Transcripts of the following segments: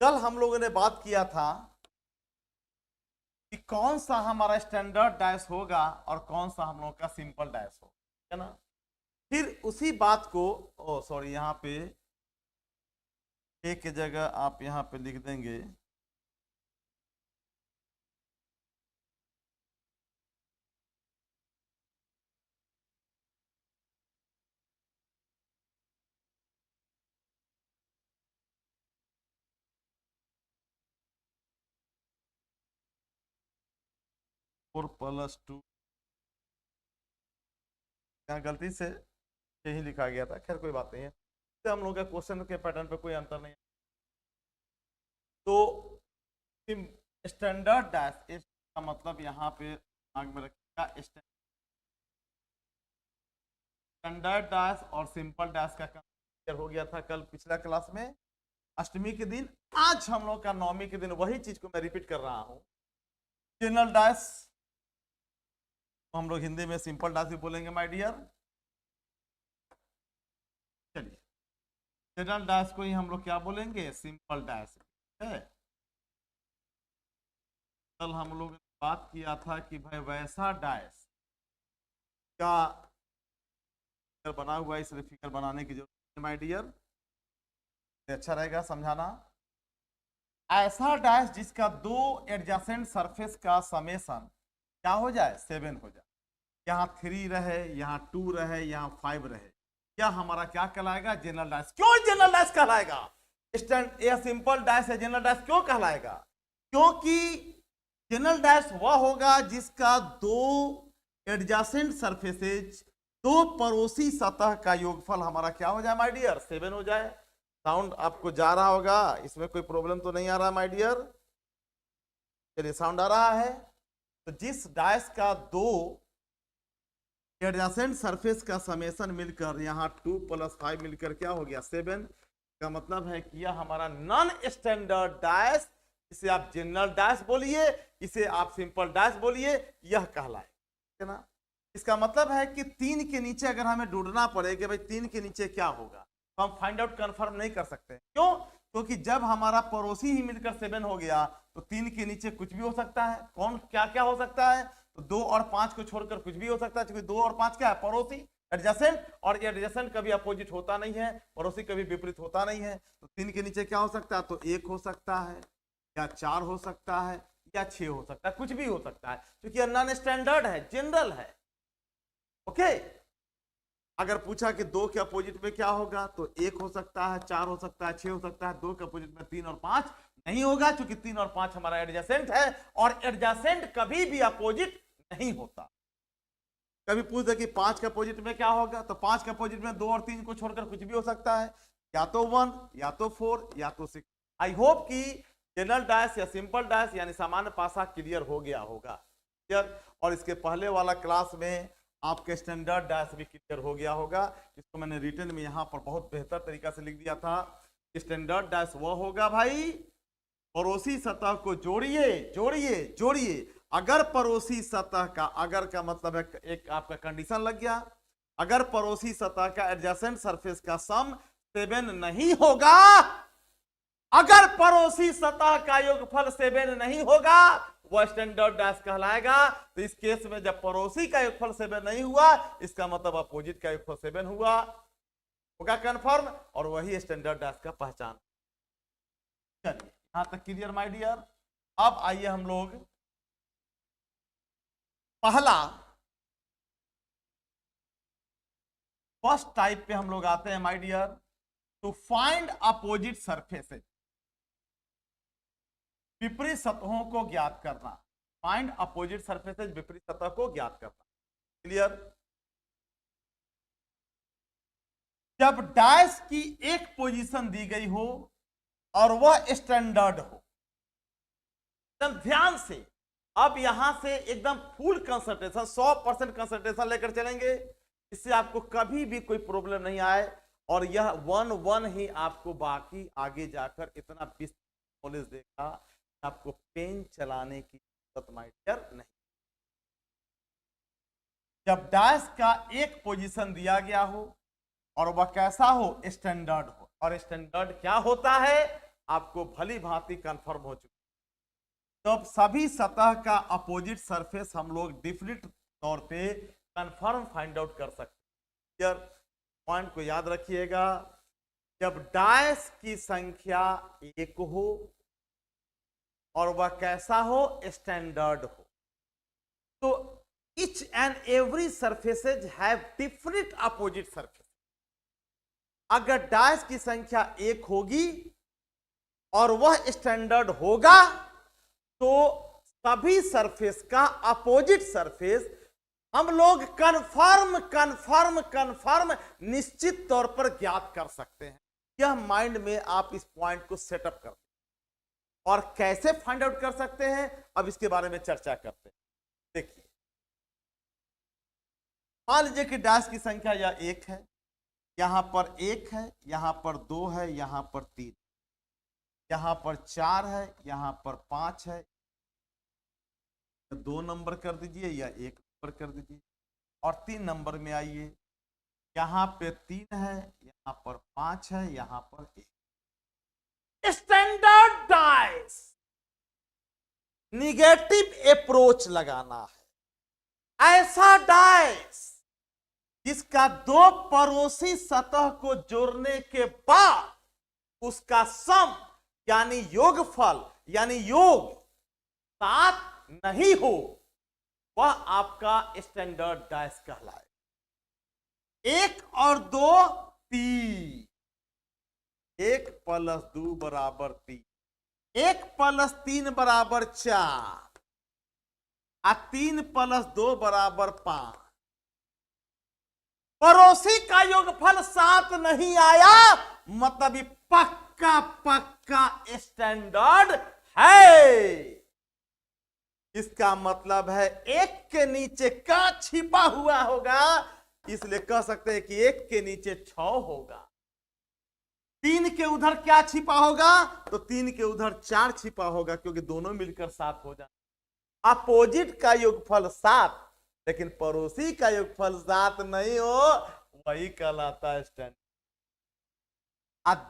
कल हम लोगों ने बात किया था कि कौन सा हमारा स्टैंडर्ड डैश होगा और कौन सा हम लोग का सिंपल डैश होगा, है ना। फिर उसी बात को सॉरी, यहाँ पे एक जगह आप यहाँ पे लिख देंगे (4+2), यहाँ गलती से यही लिखा गया था, खैर कोई बात नहीं है, तो हम लोग का क्वेश्चन के पैटर्न पे कोई अंतर नहीं है। तो स्टैंडर्ड डैश, इसका मतलब यहाँ पे दिमाग में रखिएगा, स्टैंडर्ड डैश और सिंपल डैश का कंपेयर हो गया था कल पिछला क्लास में, अष्टमी के दिन। आज हम लोग का नवमी के दिन वही चीज को मैं रिपीट कर रहा हूं। जनरल डैश तो हम लोग हिंदी में सिंपल डैश भी बोलेंगे माय डियर। चलिए, जनरल डैश को ही हम लोग क्या बोलेंगे, सिंपल डैश है। कल हम लोग ने बात किया था कि भाई वैसा डैश का फिगर बना हुआ है, इसलिए फिगर बनाने की जरूरत है माय डियर, अच्छा रहेगा समझाना। ऐसा डैश जिसका दो एडजेसेंट सरफेस का समेशन क्या हो जाए, 7 हो जाए, यहाँ 3 रहे, यहाँ 2 रहे, यहाँ 5 रहे, क्या हमारा क्या कहलाएगा, जनरल डैश। क्यों जनरल डैश कहलाएगा, यह सिंपल डैश है, जनरल डैश क्यों कहलाएगा, क्योंकि जनरल डैश वह होगा जिसका दो एडजेसेंट सरफेसेज, दो पड़ोसी सतह का योगफल हमारा क्या हो जाए माय डियर, 7 हो जाए। साउंड आपको जा रहा होगा, इसमें कोई प्रॉब्लम तो नहीं आ रहा माय डियर, चलिए साउंड आ रहा है। तो जिस डैश का दो एडजेसेंट सरफेस का समेशन मिलकर यहाँ 2+5 मिलकर क्या हो गया, 7, का मतलब है कि यह हमारा नॉन स्टैंडर्ड डैश, इसे आप जनरल डैश बोलिए, इसे आप सिंपल डैश बोलिए, यह कहलाए ना। इसका मतलब है कि 3 के नीचे अगर हमें ढूंढना पड़े कि भाई 3 के नीचे क्या होगा, तो हम फाइंड आउट कंफर्म नहीं कर सकते। क्यों, क्योंकि जब हमारा पड़ोसी ही मिलकर 7 हो गया तो 3 के नीचे कुछ भी हो सकता है। कौन क्या क्या हो सकता है, तो 2 और 5 को छोड़कर कुछ भी हो सकता है, क्योंकि 2 और 5 क्या है, पड़ोसी, एडजेसेंट, और एडजेसेंट कभी अपोजिट होता नहीं है, पड़ोसी कभी विपरीत होता नहीं है। तो 3 के नीचे क्या हो सकता है, तो 1 हो सकता है, या 4 हो सकता है, या 6 हो सकता है, कुछ भी हो सकता है, क्योंकि नॉन स्टैंडर्ड है, जनरल है। ओके, अगर पूछा कि 2 के अपोजिट में क्या होगा, तो 1 हो सकता है, 4 हो सकता है, 6 हो सकता है। 2 के अपोजिट में 3 और 5 नहीं होगा, क्योंकि 3 और 5 हमारा एडजेसेंट है, और एडजेसेंट कभी भी अपोजिट नहीं होता। कभी पूछ दे कि 5 के अपोजिट में क्या होगा, तो 5 के अपोजिट में 2 और 3 को छोड़कर कुछ भी हो सकता है, या तो 1, या तो 4, या तो 6। आई होप कि जनरल डैश या सिंपल डैश यानी सामान्य पासा क्लियर हो गया होगा, क्लियर। और इसके पहले वाला क्लास में आपके स्टैंडर्ड डैश भी क्लियर हो गया होगा, इसको मैंने रिटर्न में यहाँ पर बहुत बेहतर तरीका से लिख दिया था। स्टैंडर्ड डैश वह होगा भाई, पड़ोसी सतह को जोड़िए जोड़िए जोड़िए, अगर पड़ोसी सतह का, अगर का मतलब है एक आपका कंडीशन लग गया, अगर पड़ोसी सतह का एडजेसेंट सरफेस का सम 7 नहीं होगा, अगर पड़ोसी सतह का योगफल 7 नहीं होगा, वह स्टैंडर्ड डैश कहलाएगा। तो इस केस में जब पड़ोसी का योगफल 7 नहीं हुआ, इसका मतलब अपोजिट का योगफल 7 हुआ, होगा कंफर्म, और वही स्टैंडर्ड डैश का पहचान। चलिए यहां तक क्लियर माय डियर। अब आइए हम लोग पहला फर्स्ट टाइप पे हम लोग आते हैं my dear, to find opposite surfaces, विपरीत सतहों को ज्ञात करना। फाइंड अपोजिट सरफेसेज, विपरीत सतह को ज्ञात करना, क्लियर। जब डैश की एक पोजीशन दी गई हो और वह स्टैंडर्ड हो, एकदम ध्यान से, अब यहां से एकदम फुल कंसंट्रेशन, 100% कंसंट्रेशन लेकर चलेंगे, इससे आपको कभी भी कोई प्रॉब्लम नहीं आए, और यह 1-1 ही आपको बाकी आगे जाकर इतना नॉलेज देगा, आपको पेन चलाने की जरूरत माय डियर नहीं। जब डैश का एक पोजीशन दिया गया हो और वह कैसा हो, स्टैंडर्ड हो, और स्टैंडर्ड क्या होता है, आपको भली भांति कंफर्म हो चुकी। तो अब सभी सतह का अपोजिट सरफेस हम लोग डिफरेंट तौर पे कंफर्म फाइंड आउट कर सकते हैं। पॉइंट को याद रखिएगा, जब डायस की संख्या 1 हो और वह कैसा हो, स्टैंडर्ड हो, तो each and every surfaces have different opposite surface। अगर डायस की संख्या 1 होगी और वह स्टैंडर्ड होगा तो सभी सरफेस का अपोजिट सरफेस हम लोग कन्फर्म निश्चित तौर पर ज्ञात कर सकते हैं। यह माइंड में आप इस पॉइंट को सेटअप करते हैं। और कैसे फाइंड आउट कर सकते हैं, अब इसके बारे में चर्चा करते हैं। देखिए, मान लीजिए कि डायस की संख्या यह 1 है, यहां पर 1 है, यहां पर 2 है, यहां पर 3, यहां पर 4 है, यहां पर 5 है। 2 नंबर कर दीजिए या 1 नंबर कर दीजिए। और 3 नंबर में आइए, यहां पे 3 है, यहां पर 5 है, यहां पर 1। स्टैंडर्ड डाइस निगेटिव अप्रोच लगाना है। ऐसा डाइस जिसका 2 पड़ोसी सतह को जोड़ने के बाद उसका सम यानी योगफल यानी योग 7 नहीं हो, वह आपका स्टैंडर्ड डाइस कहलाए। 1 और 2 3, 1 + 2 = 3, 1 + 3 = 4, 3 + 2 = 5। पड़ोसी का योगफल 7 नहीं आया, मतलब ये पक्का स्टैंडर्ड है। इसका मतलब है 1 के नीचे का छिपा हुआ होगा, इसलिए कह सकते हैं कि 1 के नीचे 6 होगा। 3 के उधर क्या छिपा होगा, तो 3 के उधर 4 छिपा होगा, क्योंकि दोनों मिलकर 7 हो जाए। अपोजिट का योगफल 7, लेकिन पड़ोसी का योगफल 7 नहीं हो, वही कहलाता है स्टैंडर्ड।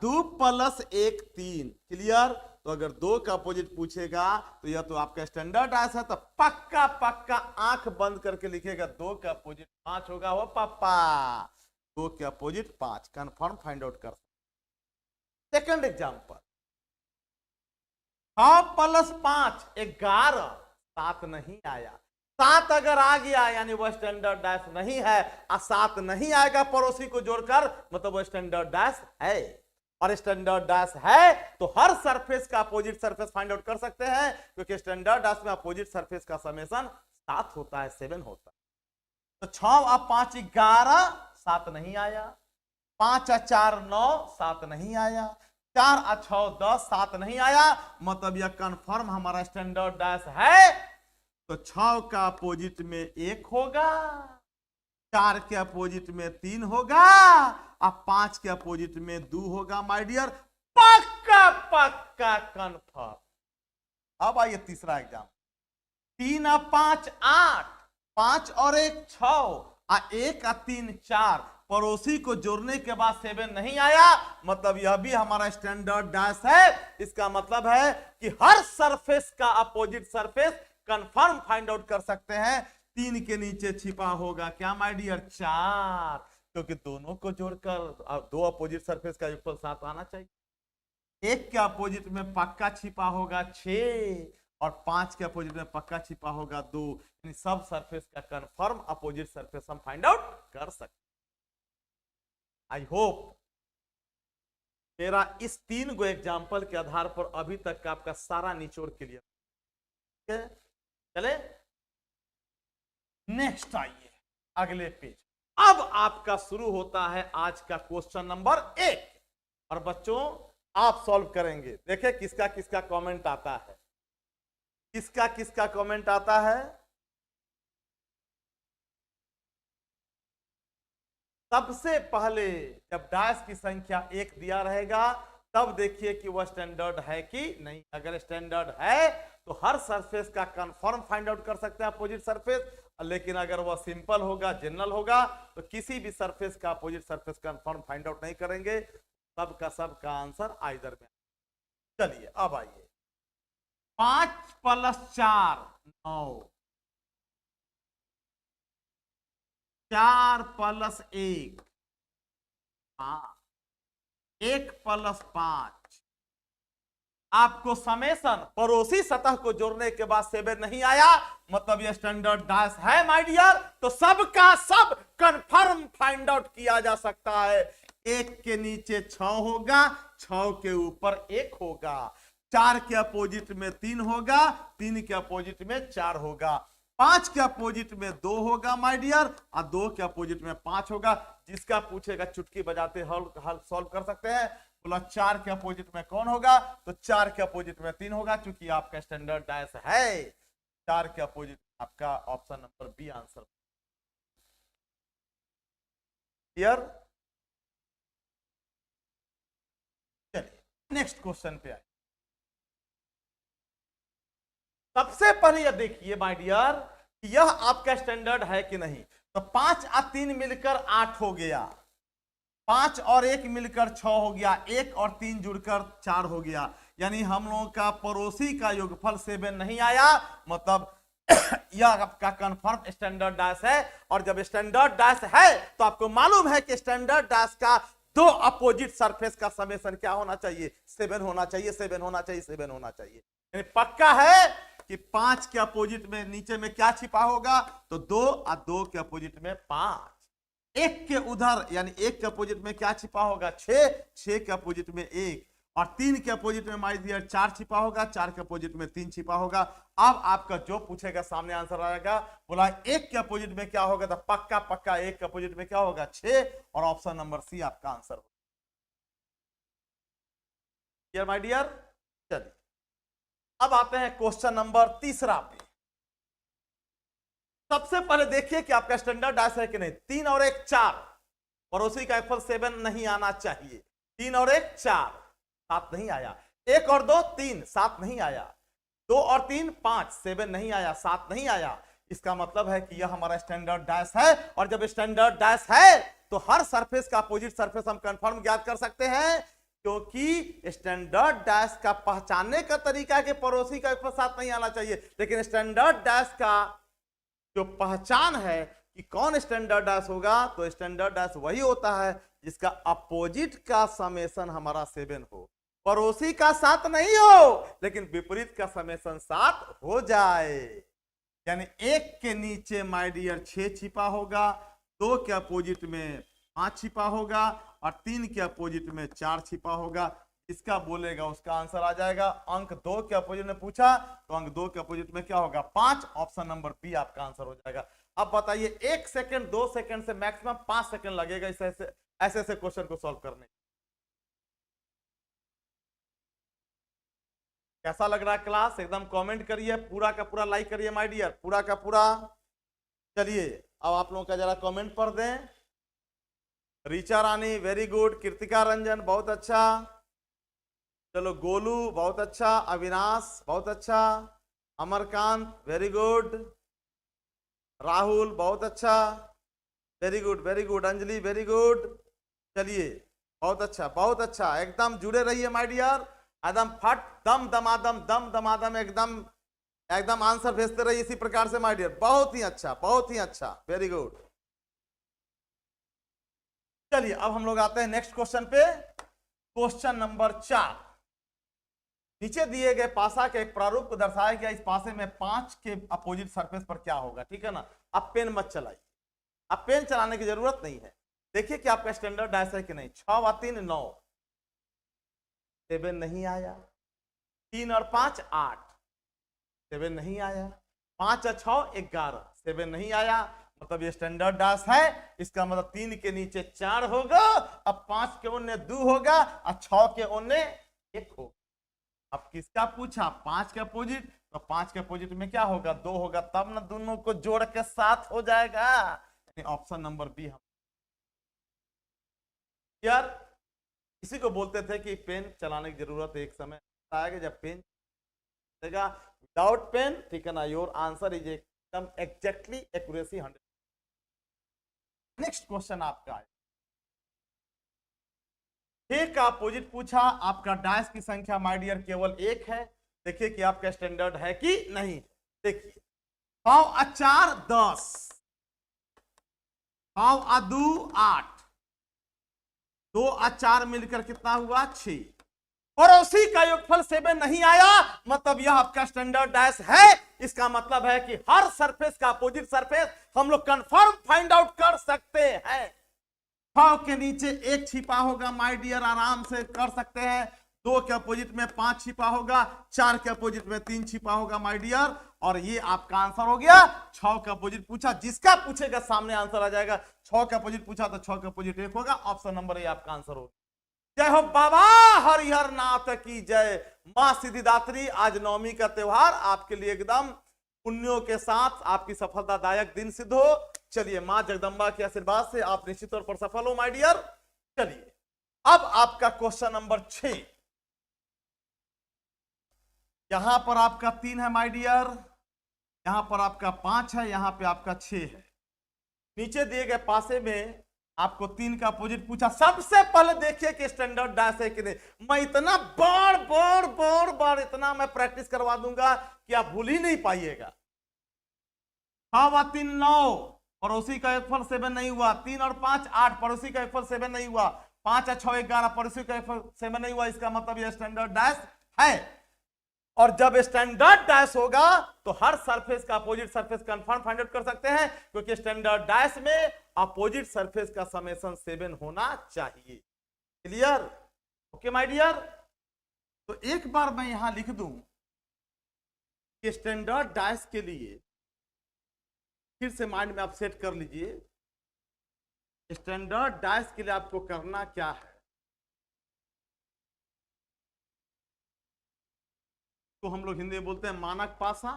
2 + 1 3, क्लियर। तो अगर 2 का अपोजिट पूछेगा तो यह तो आपका स्टैंडर्ड डाइस है, तो पक्का आंख बंद करके लिखेगा 2 का अपोजिट 5 होगा। वो पापा 2 के अपोजिट 5, कंफर्म फाइंड आउट कर। सेकंड एग्जांपल, 6 + 5 11, 7 नहीं आया। 7 अगर आ गया यानी वह स्टैंडर्ड डाइस नहीं है, और 7 नहीं आएगा पड़ोसी को जोड़कर, मतलब वह स्टैंडर्ड डाइस है। और स्टैंडर्ड डाइस है तो हर सरफेस का अपोजिट सरफेस फाइंड आउट कर सकते हैं, क्योंकि स्टैंडर्ड डाइस में अपोजिट सरफेस का समेशन 7 होता है, 7 होता है। तो 6 और 5 11, 7 नहीं आया। 5 और 4 9, 7 नहीं आया। 4 और 6 10, 7 नहीं आया, मतलब यह कंफर्म हमारा स्टैंडर्ड डाइस है। तो 6 का अपोजिट में 1 होगा, 4 के अपोजिट में 3 होगा, और 5 के अपोजिट में 2 होगा। माय डियर, पक्का कंफर्म। अब आइए तीसरा एग्जाम, 3 और 5 8, 5 और 1 6, और 1 और 3 4। पड़ोसी को जोड़ने के बाद 7 नहीं आया, मतलब यह भी हमारा स्टैंडर्ड डाइस है। इसका मतलब है कि हर सरफेस का opposite surface confirm find out कर सकते हैं। 3 के नीचे छिपा होगा क्या माय डियर, 4, क्योंकि दोनों को जोड़कर 2 अपोजिट सरफेस का योगफल 7 आना चाहिए। 1 के अपोजिट में पक्का छिपा होगा 6, और 5 के अपोजिट में पक्का छिपा होगा 2, यानी सब सरफेस का कंफर्म अपोजिट सरफेस हम फाइंड आउट कर सकते। आई होप मेरा इस 3 गो एग्जाम्पल के आधार पर अभी तक का आपका सारा निचोड़ क्लियर। चले नेक्स्ट, आइए अगले पेज। अब आपका शुरू होता है आज का क्वेश्चन नंबर 1, और बच्चों आप सॉल्व करेंगे। देखिए किसका किसका कमेंट आता है, किसका किसका कमेंट आता है। सबसे पहले जब डाइस की संख्या 1 दिया रहेगा, तब देखिए कि वह स्टैंडर्ड है कि नहीं। अगर स्टैंडर्ड है तो हर सरफेस का कंफर्म फाइंड आउट कर सकते हैं अपोजिट सरफेस, लेकिन अगर वह सिंपल होगा, जनरल होगा, तो किसी भी सरफेस का opposite surface confirm find out नहीं करेंगे। सबका आंसर आइदर में। चलिए अब आइए, 5 + 4 9, 4 + 1 5, 1 + 5। आपको समेसन पड़ोसी सतह को जोड़ने के बाद 7 नहीं आया, मतलब ये स्टैंडर्ड डैश है माय डियर। तो सब का सब कंफर्म फाइंड आउट किया जा सकता है। 1 के नीचे 6 होगा, 6 के ऊपर 1 होगा, 4 के अपोजिट में 3 होगा, 3 के अपोजिट में 4 होगा, 5 के अपोजिट में 2 होगा माय डियर, और 2 के अपोजिट में 5 होगा। जिसका पूछेगा चुटकी बजाते हल सॉल्व कर सकते हैं। बोला 4 के अपोजिट में कौन होगा, तो 4 के अपोजिट में 3 होगा, क्योंकि आपका स्टैंडर्ड डैश है 4 के अपोजिट। आपका option number B answer clear. चलिए नेक्स्ट क्वेश्चन पे आए। सबसे पहले यह देखिए माय डियर, यह आपका स्टैंडर्ड है कि नहीं। तो 5 और 3 मिलकर 8 हो गया, 5 और 1 मिलकर 6 हो गया, 1 और 3 जुड़कर 4 हो गया। यानी हम लोगों का पड़ोसी का योगफल 7 नहीं आया, मतलब यह आपका कंफर्म स्टैंडर्ड डैश है। और जब स्टैंडर्ड डैश है तो आपको मालूम है कि स्टैंडर्ड डैश का 2 अपोजिट सरफेस का समेशन क्या होना चाहिए, 7 होना चाहिए, 7 होना चाहिए, 7 होना चाहिए। यानी पक्का है कि 5 के अपोजिट में नीचे में क्या छिपा होगा, तो 2 और 2 के अपोजिट में 5। 1 के उधर यानी 1 के अपोजिट में क्या छिपा होगा, 6, 6 के अपोजिट में 1, और 3 के अपोजिट में माय डियर 4 छिपा होगा, 4 के अपोजिट में 3 छिपा होगा। अब आपका जो पूछेगा सामने आंसर आएगा। बोला 1 के अपोजिट में क्या होगा, तो पक्का पक्का 1 के अपोजिट में क्या होगा, 6, और ऑप्शन नंबर सी आपका आंसर होगा। Clear my dear. चलिए अब आते हैं क्वेश्चन नंबर तीसरा पे। सबसे पहले देखिए कि आपका स्टैंडर्ड डैश है कि नहीं। 3 और 1 4, पड़ोसी का योगफल 7 नहीं आना चाहिए। 3 और 1 4, 7 नहीं आया। 1 और 2 3, 7 नहीं आया। 2 और 3 5, 7 नहीं आया, 7 नहीं आया। इसका मतलब है कि यह हमारा स्टैंडर्ड डैश है। और जब स्टैंडर्ड डैश है तो हर सरफेस का अपोजिट सरफेस हम कंफर्म ज्ञात कर सकते हैं, क्योंकि स्टैंडर्ड डैश का पहचानने का तरीका है कि पड़ोसी का योगफल 7 नहीं आना चाहिए, लेकिन स्टैंडर्ड डैश का जो पहचान है कि कौन स्टैंडर्ड डैश होगा, तो स्टैंडर्ड डैश वही होता है जिसका अपोजिट का समेशन हमारा 7 हो, पड़ोसी का 7 नहीं हो, लेकिन विपरीत का समेशन 7 हो जाए। यानी 1 के नीचे माय डियर 6 छिपा होगा, 2 के अपोजिट में 5 छिपा होगा, और 3 के अपोजिट में 4 छिपा होगा। इसका बोलेगा उसका आंसर आ जाएगा। अंक 2 के अपोजिट में पूछा तो अंक 2 के अपोजिट में क्या होगा, 5। ऑप्शन नंबर बी आपका आंसर हो जाएगा। अब बताइए 1 सेकंड 2 सेकंड से मैक्सिमम 5 सेकंड लगेगा ऐसे क्वेश्चन को सॉल्व करने। कैसा लग रहा है क्लास, एकदम कमेंट करिए, पूरा का पूरा लाइक करिए माय डियर, पूरा का पूरा। चलिए अब आप लोगों का जरा कमेंट पढ़ दें। ऋचा रानी वेरी गुड, कृतिका रंजन बहुत अच्छा, चलो गोलू बहुत अच्छा, अविनाश बहुत अच्छा, अमरकांत वेरी गुड, राहुल बहुत अच्छा, very good very good, Anjali very good. चलिए बहुत अच्छा बहुत अच्छा, एकदम जुड़े रहिए माय डियर, एकदम फट दम दमादम एकदम एकदम आंसर भेजते रहिए इसी प्रकार से माय डियर। बहुत ही अच्छा बहुत ही अच्छा, वेरी गुड। चलिए अब हम लोग आते हैं नेक्स्ट क्वेश्चन पे। Question number 4। नीचे दिए गए पासा के एक प्रारूप को दर्शाया गया। इस पासे में 5 के अपोजिट सरफेस पर क्या होगा, ठीक है ना। अब पेन मत चलाइए, अब पेन चलाने की जरूरत नहीं है। देखिए कि आपका स्टैंडर्ड डैश है कि नहीं। 6 और 3 9, 7 नहीं आया। 3 और 5 8, 7 नहीं आया। 5 और 6 11, 7 नहीं आया। मतलब ये स्टैंडर्ड डैश है। इसका मतलब 3 के नीचे 4 होगा, अब 5 के ओने 2 होगा, और 6 के ओने 1 होगा। अब किसका पूछा, 5 के अपोजिट, तो 5 के अपोजिट में क्या होगा, 2 होगा, तब ना दोनों को जोड़ के 7 हो जाएगा। ऑप्शन नंबर बी हम यार इसी को बोलते थे कि पेन चलाने की जरूरत एक समय आएगा जब पेन चलेगा। विदाउट पेन, ठीक है ना, योर आंसर इज एकदम एग्जैक्टली एक्यूरेसी 100। नेक्स्ट क्वेश्चन आपका है 6 का अपोजिट पूछा, आपका डायस की संख्या माय डियर केवल 1 है। देखिए कि आपका स्टैंडर्ड है कि नहीं। देखिए 4 10, 2 8, 2 4 मिलकर कितना हुआ 6। पड़ोसी का योगफल 7 नहीं आया, मतलब यह आपका स्टैंडर्ड डैश है। इसका मतलब है कि हर सरफेस का अपोजिट सरफेस हम लोग कंफर्म फाइंड आउट कर सकते हैं। 6 के नीचे 1 छिपा होगा माय डियर, आराम से कर सकते हैं। 2 के अपोजिट में 5 छिपा होगा, 4 के अपोजिट में 3 छिपा होगा माय डियर, और ये आपका आंसर हो गया। 6 का अपोजिट पूछा, जिसका पूछेगा सामने आंसर आ जाएगा। 6 का अपोजिट पूछा तो 6 का अपोजिट 1 होगा, ऑप्शन नंबर ए आपका आंसर होगा। जय हो बाबा हरिहर नाथ की जय। मां सिद्धिदात्री, आज नवमी का त्योहार आपके लिए एकदम पुण्यों के साथ आपकी सफलतादायक दिन सिद्ध हो। चलिए मां जगदंबा के आशीर्वाद से आप निश्चित तौर पर सफल हो माय डियर। चलिए अब आपका क्वेश्चन नंबर 6, यहां पर आपका 3 है माय डियर, यहां पर आपका 5 है, यहां पे आपका 6 है। नीचे दिए गए पासे में आपको 3 का अपोजिट पूछा। सबसे पहले देखिए कि स्टैंडर्ड डैश है कि नहीं। मैं इतना बार इतना मैं प्रैक्टिस करवा दूंगा कि आप भूल ही नहीं पाइएगा। 6 3 9, पड़ोसी का योगफल 7 नहीं हुआ। 3 और 5 8, पड़ोसी का योगफल 7 नहीं हुआ। 5 और 6 11, पड़ोसी का योगफल 7 नहीं हुआ। इसका मतलब यह स्टैंडर्ड डैश है। और जब स्टैंडर्ड डैश होगा तो हर सरफेस का opposite surface confirm find out कर सकते हैं, क्योंकि स्टैंडर्ड डैश में अपोजिट सरफेस का समेशन 7 होना चाहिए। क्लियर? Okay my dear. तो एक बार मैं यहां लिख दूं कि स्टैंडर्ड डैश के लिए फिर से माइंड में आप सेट कर लीजिए। स्टैंडर्ड डैश के लिए आपको करना क्या है, तो हम लोग हिंदी में बोलते हैं मानक पासा।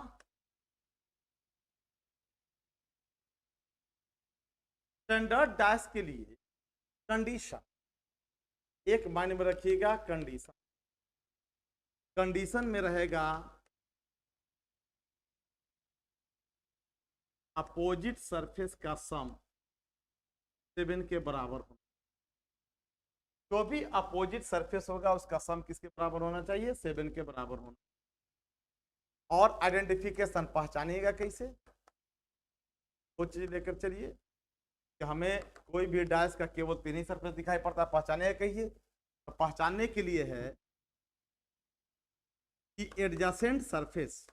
स्टैंडर्ड डैश के लिए कंडीशन, एक माइंड में रखिएगा कंडीशन। कंडीशन में रहेगा अपोजिट सरफेस का सम 7 के बराबर होना। जो भी अपोजिट सरफेस होगा उसका सम किसके बराबर होना चाहिए? 7 के बराबर होना। और आइडेंटिफिकेशन पहचानिएगा कैसे, वो चीज लेकर चलिए कि हमें कोई भी डैश का केवल 3 ही सरफेस दिखाई पड़ता है, पहचाने कहिए। तो पहचानने के लिए है कि adjacent surface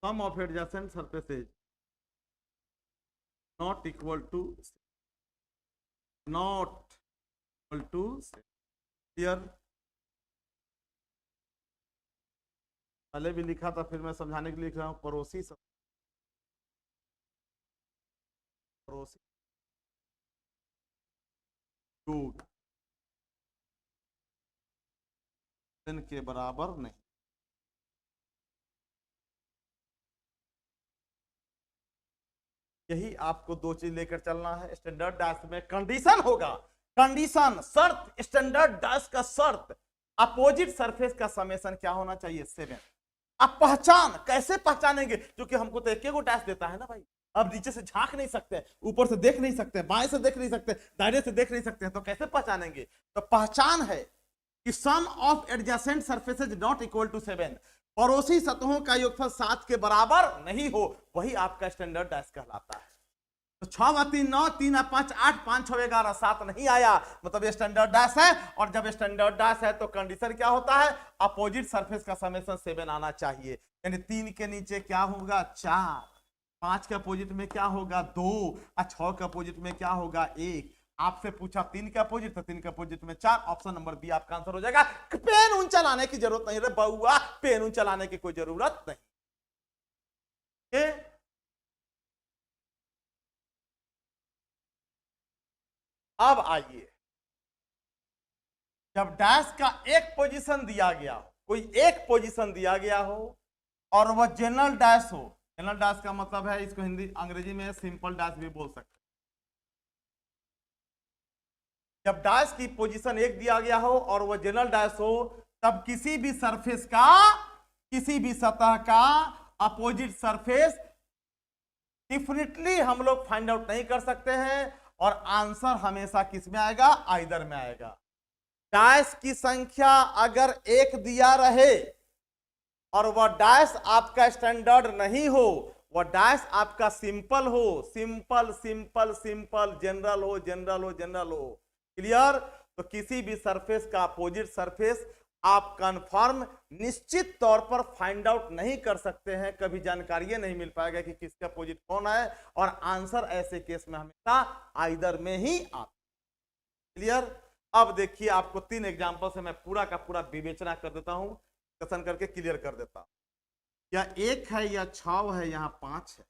sum of adjacent surfaces not equal to clear। पहले भी लिखा था, फिर मैं समझाने के लिए लिख रहा हूं। पड़ोसी टूट के बराबर नहीं। यही आपको दो चीज लेकर चलना है। स्टैंडर्ड डैश में कंडीशन होगा, कंडीशन शर्त, स्टैंडर्ड डैश का शर्त अपोजिट सरफेस का समेशन क्या होना चाहिए? 7। अब पहचान कैसे पहचानेंगे, क्योंकि हमको तो एक गो डैश देता है ना भाई। अब नीचे से झांक नहीं सकते, ऊपर से देख नहीं सकते, बाएं से देख नहीं सकते, दाहिने से देख नहीं सकते, तो कैसे पहचानेंगे? तो पहचान है कि sum of adjacent surfaces not equal to 7, पड़ोसी सतहों का योगफल 7 के बराबर नहीं हो, वही आपका स्टैंडर्ड डैश कहलाता है। तो 6 3 9, 3 5 8, 5 6 11, 7 नहीं आया, मतलब ये स्टैंडर्ड डैश है। और जब स्टैंडर्ड डैश है तो कंडीशन क्या होता है? अपोजिट सरफेस का समेशन 7 आना चाहिए। यानी 3 के नीचे क्या होगा? 4, 5 के अपोजिट में क्या होगा? 2, और 6 के अपोजिट में क्या होगा? 1। आपसे पूछा 3 के अपोजिट, तो 3 के अपोजिट में 4, ऑप्शन नंबर बी आपका आंसर हो जाएगा। पेन ऊंचा लाने की जरूरत नहीं रे बउआ, पेन ऊंचा लाने की कोई जरूरत नहीं। अब आइए, जब डैश का एक पोजीशन दिया गया, कोई एक पोजीशन दिया गया हो और वह जनरल डैश हो। जनरल डैश का मतलब है, इसको हिंदी अंग्रेजी में सिंपल डैश भी बोल सकते हैं। जब डैश की पोजीशन एक दिया गया हो और वह जनरल डैश हो, तब किसी भी सरफेस का किसी भी सतह का अपोजिट सरफेस डेफिनेटली हम लोग फाइंड आउट नहीं कर सकते हैं, और आंसर हमेशा किस में आएगा, आइदर में आएगा। डायस की संख्या अगर एक दिया रहे और वह डायस आपका स्टैंडर्ड नहीं हो, वह डायस आपका सिंपल हो, सिंपल सिंपल सिंपल, जनरल हो जनरल हो जनरल हो, क्लियर, तो किसी भी सरफेस का अपोजिट सरफेस आप कंफर्म निश्चित तौर पर फाइंड आउट नहीं कर सकते हैं, कभी जानकारी नहीं मिल पाएगा कि किसका अपोजिट कौन है, और आंसर ऐसे केस में हमेशा आइदर में ही आता। क्लियर। अब देखिए आपको 3 एग्जांपल से मैं पूरा का पूरा विवेचना कर देता हूं, कथन करके क्लियर कर देता हूं। या 1 है, या 6 है, यहाँ 5 है,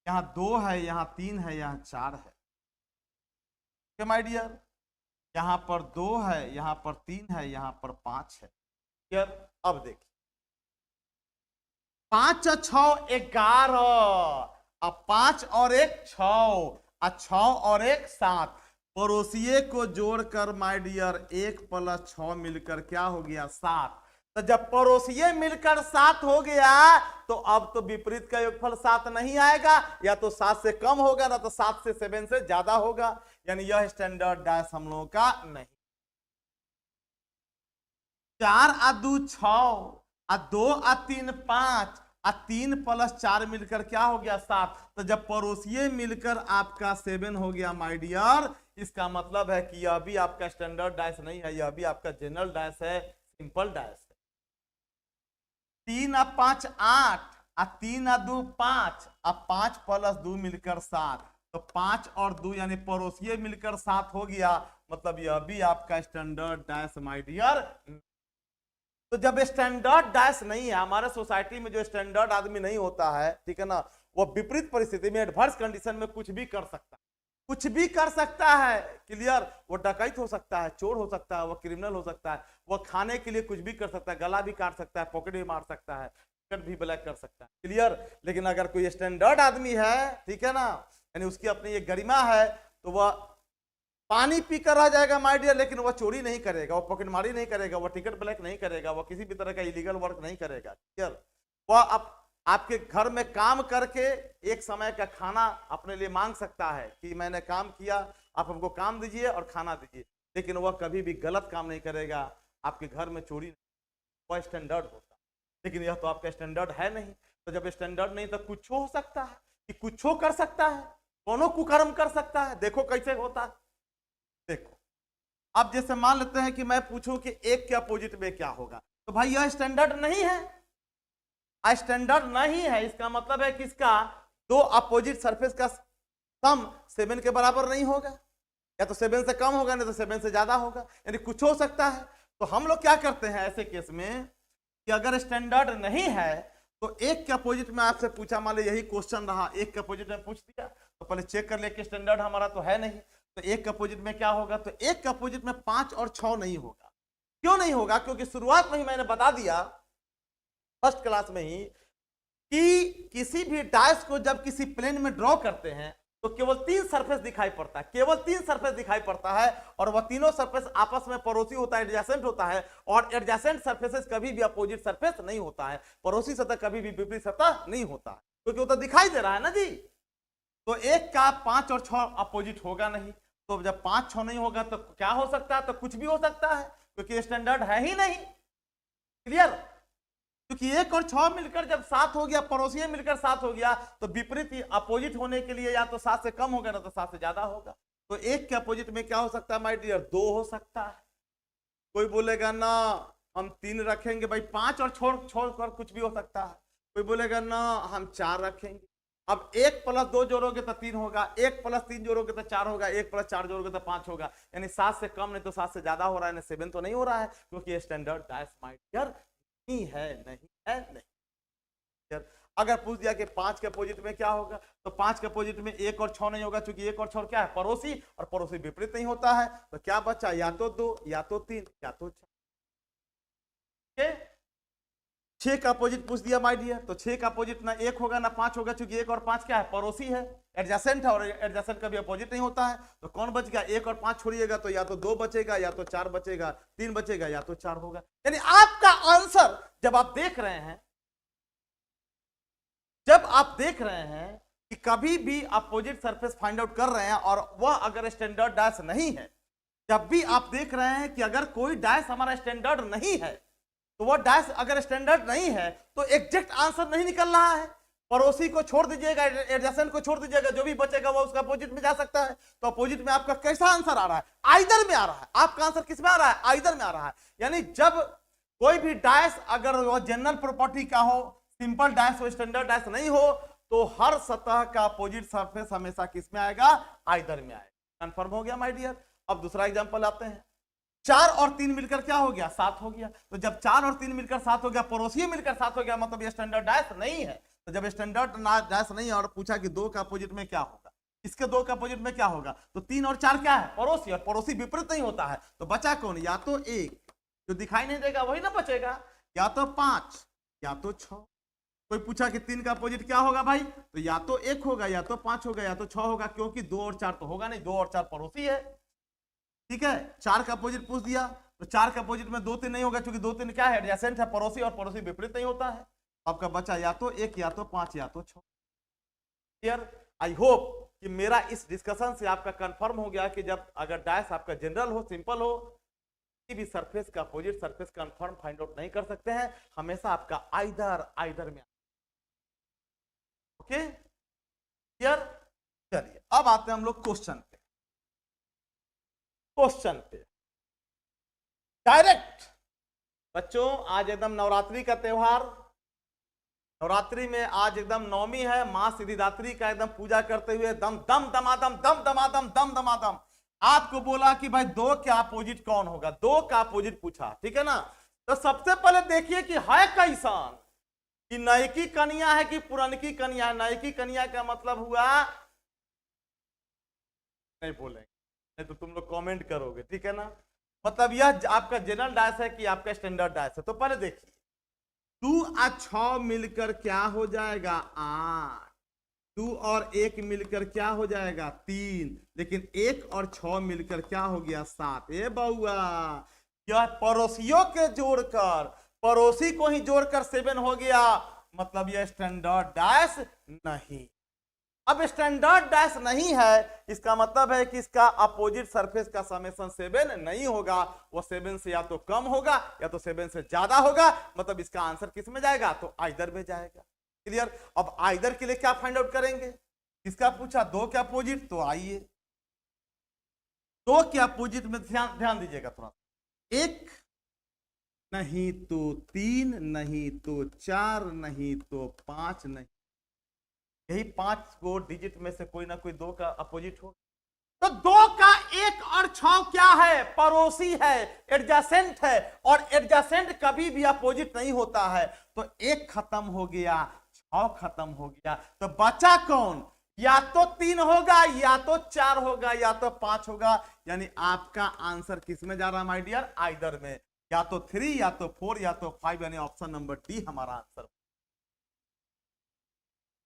यहाँ 2 है, यहाँ 3 है, यहाँ 4 है माय डियर, यहाँ पर 2 है, यहाँ पर 3 है, यहाँ पर 5 है। क्लियर। अब देखिए 5 और 6 11, अब 5 और 1 6, 6 और 1 7, पड़ोसिये को जोड़कर माय डियर 1 + 6 मिलकर क्या हो गया, 7। तो जब पड़ोसिये मिलकर 7 हो गया तो अब तो विपरीत का योगफल 7 नहीं आएगा, या तो 7 से कम होगा ना तो 7 से 7 से ज्यादा होगा, यानी यह स्टैंडर्ड डायस हम लोगों का नहीं। 4 और 2 6, 2 और 3 5, 3 + 4 मिलकर क्या हो गया, 7। तो जब पड़ोसिये मिलकर आपका 7 हो गया माय डियर, इसका मतलब है कि यह भी आपका स्टैंडर्ड डायस नहीं है, यह भी आपका जनरल डायस है, सिंपल डायस है। 3 और 5 8, 3 और 2 5, 5 + 2 मिलकर 7, तो 5 और 2 यानी पड़ोसिये मिलकर 7 हो गया, मतलब यह भी आपका स्टैंडर्ड डायस माय डियर। तो जब स्टैंडर्ड डायस नहीं है, हमारे सोसाइटी में जो स्टैंडर्ड आदमी नहीं होता है, ठीक है ना, वो विपरीत परिस्थिति में एडवर्स कंडीशन में कुछ भी कर सकता है, कुछ भी कर सकता है। क्लियर। वो डकैत हो सकता है, चोर हो सकता है, वो क्रिमिनल हो सकता है, वो खाने के लिए कुछ भी कर सकता है, गला भी काट सकता है, पॉकेट भी मार सकता है, टिकट भी ब्लैक कर सकता है। क्लियर। लेकिन अगर कोई स्टैंडर्ड आदमी है, ठीक है ना, यानी उसकी अपनी ये गरिमा है, तो वह पानी पीकर रह जाएगा माय डियर, लेकिन वह चोरी नहीं करेगा, वह पॉकेटमारी नहीं करेगा, वह टिकट ब्लैक नहीं करेगा, वह किसी भी तरह का इलीगल वर्क नहीं करेगा। क्लियर। वह आपके घर में काम करके एक समय का खाना अपने लिए मांग सकता है कि मैंने काम किया, आप हमको काम दीजिए और खाना दीजिए, लेकिन वह कभी भी गलत काम नहीं करेगा, आपके घर में चोरी नहीं, वह स्टैंडर्ड होता है। लेकिन यह तो आपका स्टैंडर्ड है नहीं, तो जब स्टैंडर्ड नहीं तो कुछ हो सकता है, कि कुछ कर सकता है, दोनों कुकर्म कर सकता है। देखो कैसे होता है, देखो अब जैसे मान लेते हैं कि मैं पूछूं कि 1 के अपोजिट में क्या होगा, तो भाई यह स्टैंडर्ड नहीं है, स्टैंडर्ड नहीं है, इसका मतलब है कि इसका 2 अपोजिट सरफेस का सम 7 के बराबर नहीं होगा, या तो 7 से कम होगा, नहीं तो 7 से ज्यादा होगा, यानी कुछ हो सकता है। तो हम लोग क्या करते हैं ऐसे केस में कि अगर स्टैंडर्ड नहीं है तो 1 के अपोजिट में आपसे पूछा, मान लो यही क्वेश्चन रहा, 1 के अपोजिट में पूछ दिया, तो पहले चेक कर ले कि स्टैंडर्ड हमारा तो है नहीं, तो 1 के अपोजिट में क्या होगा, तो 1 के अपोजिट में 5 और 6 नहीं होगा। क्यों नहीं होगा, क्योंकि शुरुआत में ही मैंने बता दिया फर्स्ट क्लास में ही कि किसी भी डायस को जब किसी प्लेन में ड्रॉ करते हैं तो केवल 3 सरफेस दिखाई पड़ता है, केवल 3 सरफेस दिखाई पड़ता है, और वह तीनों सरफेस आपस में पड़ोसी होता है, एडजेसेंट होता है, और एडजेसेंट सरफेसेस कभी भी अपोजिट सरफेस नहीं होता है, पड़ोसी सतह कभी भी विपरीत सतह नहीं होता है, क्योंकि वो तो दिखाई दे रहा है ना जी। तो 1 का 5 और 6 अपोजिट होगा नहीं, तो जब 5 6 नहीं होगा तो क्या हो सकता है, तो कुछ भी हो सकता है, क्योंकि स्टैंडर्ड है ही नहीं। क्लियर। क्योंकि 1 और 6 मिलकर जब 7 हो गया, पड़ोसी मिलकर 7 हो गया, तो विपरीत अपोजिट होने के लिए या तो 7 से कम होगा ना तो 7 से ज्यादा होगा। तो 1 के अपोजिट में क्या हो सकता है माय डियर, 2 हो सकता है। कोई बोलेगा ना हम 3 रखेंगे, भाई 5 और छोड़कर कुछ भी हो सकता है। कोई बोलेगा ना हम 4 रखेंगे, अब 1 + 2 जोड़ोगे तो 3 होगा, 1 + 3 जोड़ोगे तो 4 होगा, 1 + 4 जोड़ोगे तो 5 होगा, यानी 7 से कम नहीं तो 7 से ज्यादा हो रहा है, 7 तो नहीं हो रहा है, क्योंकि स्टैंडर्ड डायस माय डियर नहीं है, नहीं है, नहीं। अगर पूछ दिया कि 5 के अपोजिट में क्या होगा, तो 5 के अपोजिट में 1 और 6 नहीं होगा, क्योंकि 1 और 6 क्या है, पड़ोसी, और पड़ोसी विपरीत नहीं होता है, तो क्या बचा, या तो 2 या तो 3 या तो 4। 6 का अपोजिट पूछ दिया माय डियर, तो 6 का अपोजिट ना 1 होगा ना 5 होगा, क्योंकि 1 और 5 क्या है, पड़ोसी है, एडजेसेंट है, और एडजेसेंट का भी अपोजिट नहीं होता है। तो कौन बच गया, 1 और 5 छोड़िएगा तो या तो 2 बचेगा, या तो 4 बचेगा, 3 बचेगा, या तो 4 होगा। यानी आपका आंसर जब आप देख रहे हैं, जब आप देख रहे हैं कि कभी भी अपोजिट सरफेस फाइंड आउट कर रहे हैं और वह अगर स्टैंडर्ड डैश नहीं है, जब भी आप देख रहे हैं कि अगर कोई डैश हमारा स्टैंडर्ड नहीं है, तो वह डैश अगर स्टैंडर्ड नहीं है तो एग्जैक्ट आंसर नहीं निकल रहा है। पड़ोसी को छोड़ दीजिएगा, एडजेसेंट को छोड़ दीजिएगा, जो भी बचेगा वो उसका अपोजिट में जा सकता है। तो अपोजिट में आपका कैसा आंसर आ रहा है, आइदर में आ रहा है। आपका आंसर किस में आ रहा है, आइदर में आ रहा है। यानी जब कोई भी डैश अगर वो जनरल प्रॉपर्टी का हो, सिंपल डैश हो, स्टैंडर्ड डैश नहीं हो, तो हर सतह का अपोजिट सरफेस हमेशा किस में आएगा, आइदर में आएगा। कंफर्म हो गया माय डियर। अब दूसरा एग्जांपल आते हैं। 4 और 3 मिलकर क्या हो गया, 7 हो गया। तो जब 4 और 3 मिलकर 7 हो गया, पड़ोसी मिलकर 7 हो गया, मतलब ये स्टैंडर्ड डैश नहीं है। तो जब स्टैंडर्ड डैश नहीं है और पूछा कि 2 का अपोजिट में क्या होगा, इसके 2 का अपोजिट में क्या होगा, तो 3 और 4 क्या है, पड़ोसी, और पड़ोसी विपरीत नहीं होता है। तो बचा कौन, या तो 1 जो दिखाई नहीं देगा वही ना बचेगा, या तो 5, या तो 6। कोई पूछा कि 3 का अपोजिट क्या होगा भाई, तो या तो 1 होगा, या तो 5 होगा, या तो 6 होगा, क्योंकि 2 और 4 तो होगा नहीं, 2 और 4 पड़ोसी है। ठीक है, 4 का अपोजिट पूछ दिया, तो 4 का अपोजिट में 2 3 नहीं होगा, क्योंकि 2 3 क्या है, एडजेसेंट है, पड़ोसी, और पड़ोसी विपरीत नहीं होता है। आपका बचा या तो 1, या तो 5, या तो 6। क्लियर। आई होप कि मेरा इस डिस्कशन से आपका कंफर्म हो गया कि जब अगर डैश आपका जनरल हो, सिंपल हो, किसी भी सरफेस का opposite surface confirm find out नहीं कर सकते हैं, हमेशा आपका आइदर में। Okay clear. चलिए अब आते हैं हम लोग क्वेश्चन पे। डायरेक्ट बच्चों, आज एकदम नवरात्रि का त्योहार, नवरात्रि में आज एकदम नवमी है, मां सिद्धिदात्री का एकदम पूजा करते हुए दम दम दमादम दम दमादम दम दमादम आपको बोला कि भाई 2 का अपोजिट कौन होगा, 2 का अपोजिट पूछा, ठीक है ना। तो सबसे पहले देखिए कि है कैसन, कि नई की कन्या है कि पुरानी कन्या है। नई की कन्या का मतलब हुआ, नहीं बोलेंगे नहीं तो तुम लोग कमेंट करोगे, ठीक है ना। मतलब यह आपका जनरल डैश है कि आपका स्टैंडर्ड डैश है। तो पहले देखिए 2 और 6 मिलकर क्या हो जाएगा, 8। 2 और 1 मिलकर क्या हो जाएगा, 3। लेकिन 1 और 6 मिलकर क्या हो गया, 7। ए बउआ, यह पड़ोसियों के जोड़कर, पड़ोसी को ही जोड़कर 7 हो गया, मतलब यह स्टैंडर्ड डैश नहीं। अब स्टैंडर्ड डैश नहीं है, इसका मतलब है कि इसका अपोजिट सरफेस का समेशन 7 नहीं होगा, वो 7 से या तो कम होगा या तो 7 से ज्यादा होगा, मतलब इसका आंसर किस में जाएगा, तो आइदर में जाएगा। क्लियर। अब आइदर के लिए क्या फाइंड आउट करेंगे, किसका पूछा, 2 के अपोजिट। तो आइए 2 के अपोजिट में ध्यान दीजिएगा थोड़ा, 1 नहीं तो 3 नहीं तो 4 नहीं तो 5 नहीं, यही 5 को डिजिट में से कोई ना कोई 2 का अपोजिट हो। तो 2 का 1 और 6 क्या है, पड़ोसी है, एडजेसेंट है, और एडजेसेंट कभी भी अपोजिट नहीं होता है। तो 1 खत्म हो गया, 6 खत्म हो गया, तो बचा कौन, या तो 3 होगा, या तो 4 होगा, या तो 5 होगा। यानी आपका आंसर किस में जा रहा है माय डियर, आइदर में, या तो 3 या तो 4 या तो 5, यानी ऑप्शन नंबर डी हमारा आंसर।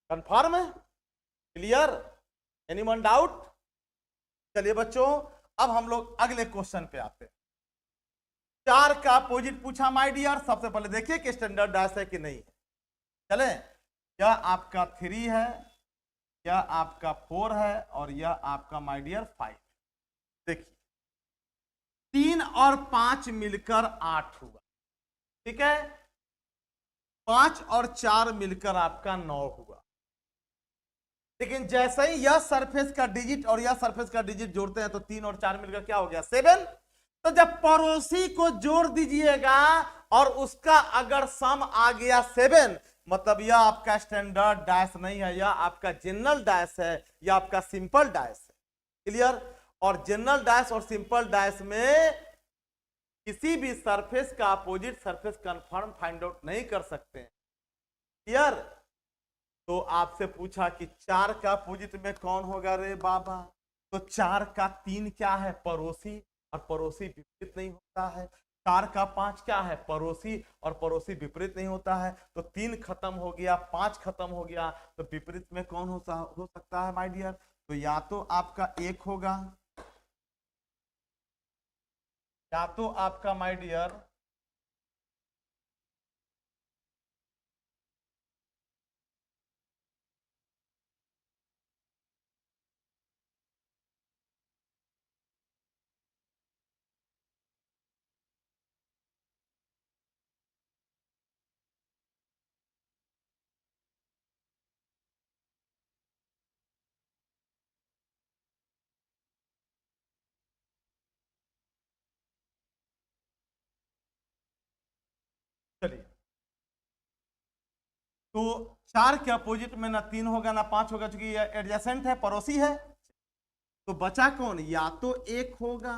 कंफर्म है, क्लियर, एनीवन डाउट। चलिए बच्चों अब हम लोग अगले क्वेश्चन पे आते हैं। 4 का अपोजिट पूछा माय डियर। सबसे पहले देखिए कि स्टैंडर्ड डैश है कि नहीं है। चले, यह आपका 3 है, यह आपका 4 है, और यह आपका माय डियर 5। देखिए 3 और 5 मिलकर 8 हुआ, ठीक है। 5 और 4 मिलकर आपका 9 हुआ। लेकिन जैसे ही यह सरफेस का डिजिट और यह सरफेस का डिजिट जोड़ते हैं तो 3 और 4 मिलकर क्या हो गया, 7। तो जब पड़ोसी को जोड़ दीजिएगा और उसका अगर सम आ गया 7, मतलब यह आपका स्टैंडर्ड डैश नहीं है, यह आपका जनरल डैश है, यह आपका सिंपल डैश है। क्लियर। और जनरल डैश और सिंपल डैश में किसी भी सरफेस का opposite surface confirm find out नहीं कर सकते। क्लियर। तो आपसे पूछा कि 4 का अपोजिट में कौन होगा रे बाबा, तो 4 का 3 क्या है, पड़ोसी, और पड़ोसी विपरीत नहीं होता है। 4 का 5 क्या है, पड़ोसी, और पड़ोसी विपरीत नहीं होता है, तो 3 खत्म हो गया, 5 खत्म हो गया, तो विपरीत में कौन हो सकता है माय डियर, तो या तो आपका 1 होगा, या तो आपका माय डियर चलिए, तो 4 के अपोजिट में ना 3 होगा ना 5 होगा, क्योंकि ये एडजेसेंट है, पड़ोसी है, तो बचा कौन, या तो 1 होगा,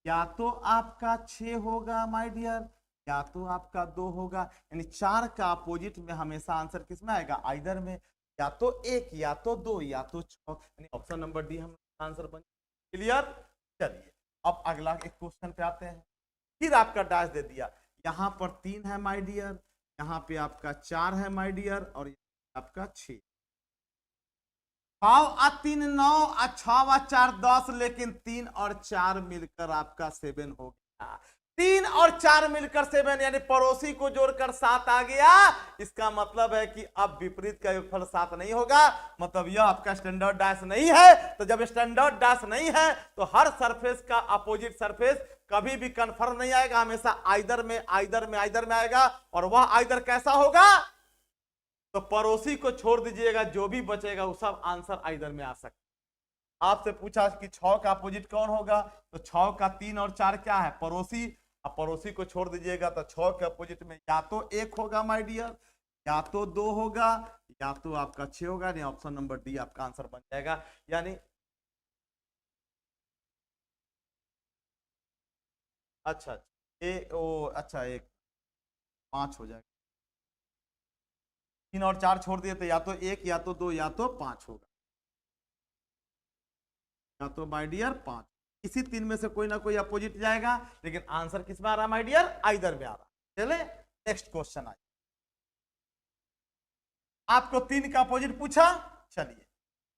या तो आपका 6 होगा माय डियर, या तो आपका 2 होगा, यानी 4 का अपोजिट में हमेशा आंसर किस में आएगा, आइदर में, या तो 1 या तो 2 या तो 6, यानी ऑप्शन नंबर डी हम आंसर बन। क्लियर। चलिए अब अगला एक क्वेश्चन पे आते हैं, फिर आपका डैश दे दिया, यहां पर 3 है माय डियर, यहाँ पे आपका 4 है माय डियर, और आपका 6, 3 9 6 4 10, लेकिन 3 और 4 मिलकर आपका 7 हो गया, 3 और 4 मिलकर 7, यानी पड़ोसी को जोड़कर 7 आ गया। इसका मतलब है कि अब विपरीत का योगफल 7 नहीं होगा, मतलब यह आपका स्टैंडर्ड डैश नहीं है। तो जब स्टैंडर्ड डैश नहीं है तो हर सरफेस का अपोजिट सरफेस कभी भी कंफर्म नहीं आएगा, हमेशा आइदर में आइदर में आइदर में आएगा, और वह आइदर कैसा होगा, तो पड़ोसी को छोड़ दीजिएगा, जो भी बचेगा वो सब आंसर आइदर में आ सकता है। आपसे पूछा कि 6 का अपोजिट कौन होगा, तो 6 का 3 और 4 क्या है, पड़ोसी, अब पड़ोसी को छोड़ दीजिएगा, तो 6 के अपोजिट में या तो 1 होगा माय डियर, या तो 2 होगा, या तो आपका 6 होगा, नहीं ऑप्शन नंबर डी आपका आंसर बन जाएगा। यानी अच्छा अच्छा, एक 5 हो जाएगा, 3 और 4 छोड़ दिए, तो या तो 1 या तो 2 या तो 5 होगा, या तो माय डियर 5, इसी 3 में से कोई ना कोई अपोजिट जाएगा, लेकिन आंसर किस में आ रहा है माय डियर, आइदर में आ रहा। चले नेक्स्ट क्वेश्चन आइए, आपको 3 का अपोजिट पूछा, चलिए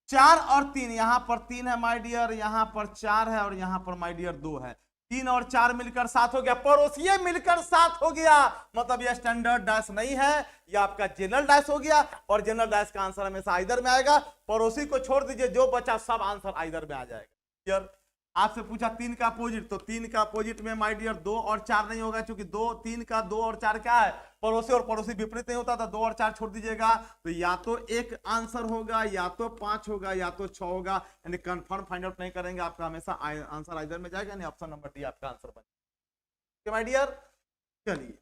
4 और 3, यहां पर 3 है माय डियर, यहां पर 4 है, और यहां पर माय डियर 2 है, 3 और 4 मिलकर 7 हो गया, पड़ोसी मिलकर 7 हो गया, मतलब यह स्टैंडर्ड डैश नहीं है, यह आपका जनरल डैश हो गया, और जनरल डैश का आंसर हमेशा आइदर में आएगा, पड़ोसी को छोड़ दीजिए, जो बचा सब आंसर आइदर में आ जाएगा। आपसे पूछा 3 का अपोजिट, तो 3 का अपोजिट में माय डियर 2 और 4 नहीं होगा, क्योंकि 3 का 2 और 4 क्या है, पड़ोसी, और पड़ोसी विपरीत नहीं होता था, 2 और 4 छोड़ दीजिएगा, तो या तो एक आंसर होगा, या तो 5 होगा, या तो 6 होगा, यानी कंफर्म फाइंड आउट नहीं करेंगे, आपका हमेशा आंसर आइदर में जाएगा, यानी ऑप्शन नंबर डी आपका आंसर बनेगा माय डियर। चलिए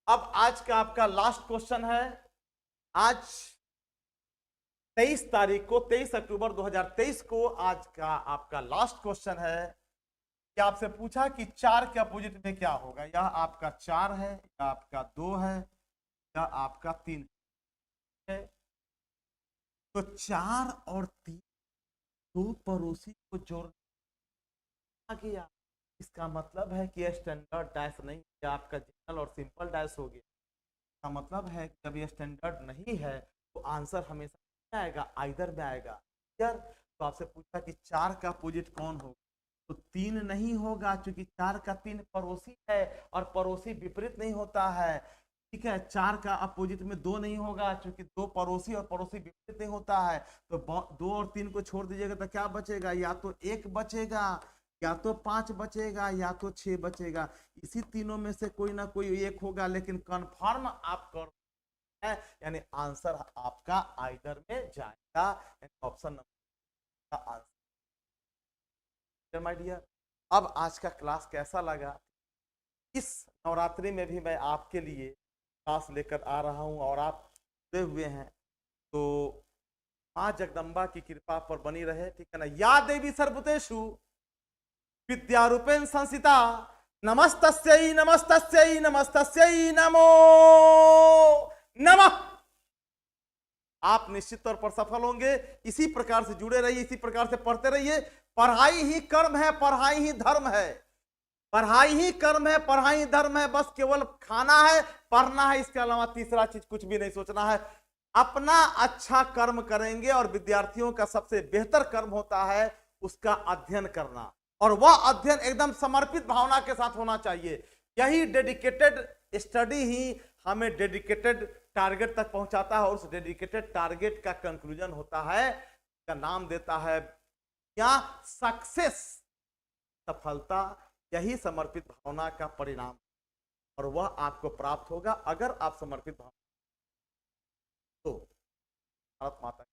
अब आज का आपका लास्ट क्वेश्चन है, आज 23 तारीख को, 23 अक्टूबर 2023 को आज का आपका लास्ट क्वेश्चन है कि आपसे पूछा कि 4 के अपोजिट में क्या होगा, यह आपका 4 है, यह आपका 2 है, यह आपका 3 है, तो 4 और 3 दो पड़ोसी को जोड़ना गया, इसका मतलब है कि यह स्टैंडर्ड डैश नहीं, यह आपका जनरल और सिंपल डैश हो गया, इसका मतलब है कि जब यह स्टैंडर्ड नहीं है तो आंसर हमेशा आएगा, आइदर में आएगा यार। तो आपसे पूछा कि 4 का अपोजिट कौन होगा, तो 3 नहीं होगा, क्योंकि 4 का 3 पड़ोसी है, और पड़ोसी विपरीत नहीं होता है, ठीक है। 4 का अपोजिट में 2 नहीं होगा, क्योंकि 2 पड़ोसी और पड़ोसी विपरीत नहीं होता है, तो 2 और 3 को छोड़ दीजिएगा, तो क्या बचेगा, या तो 1 बचेगा, या तो 5 बचेगा, या तो 6 बचेगा, इसी तीनों में से कोई ना कोई एक होगा, लेकिन कंफर्म आप कर, यानी आंसर आपका आइदर में जाएगा, ऑप्शन नंबर का आंसर माय डियर। अब आज का क्लास कैसा लगा, इस नवरात्रि में भी मैं आपके लिए क्लास लेकर आ रहा हूं, और आप जुड़े हुए हैं, तो मां जगदम्बा की कृपा पर बनी रहे, ठीक है ना। या देवी सर्वभूतेषु विद्यारूपेण संस्थिता, नमस्तस्यै नमस्तस्यै नमस्तस्यै नमो नमः। आप निश्चित तौर पर सफल होंगे, इसी प्रकार से जुड़े रहिए, इसी प्रकार से पढ़ते रहिए, पढ़ाई ही कर्म है, पढ़ाई ही धर्म है। पढ़ाई ही कर्म है, पढ़ाई धर्म है, बस केवल खाना है, पढ़ना है, इसके अलावा तीसरा चीज कुछ भी नहीं सोचना है। अपना अच्छा कर्म करेंगे और विद्यार्थियों का सबसे बेहतर कर्म होता है उसका अध्ययन करना, और वह अध्ययन एकदम समर्पित भावना के साथ होना चाहिए। यही डेडिकेटेड स्टडी ही हमें डेडिकेटेड टारगेट तक पहुंचाता है, और उस डेडिकेटेड टारगेट का कंक्लूजन होता है, का नाम देता है या सक्सेस, सफलता। यही समर्पित भावना का परिणाम, और वह आपको प्राप्त होगा अगर आप समर्पित भावना। तो भारत माता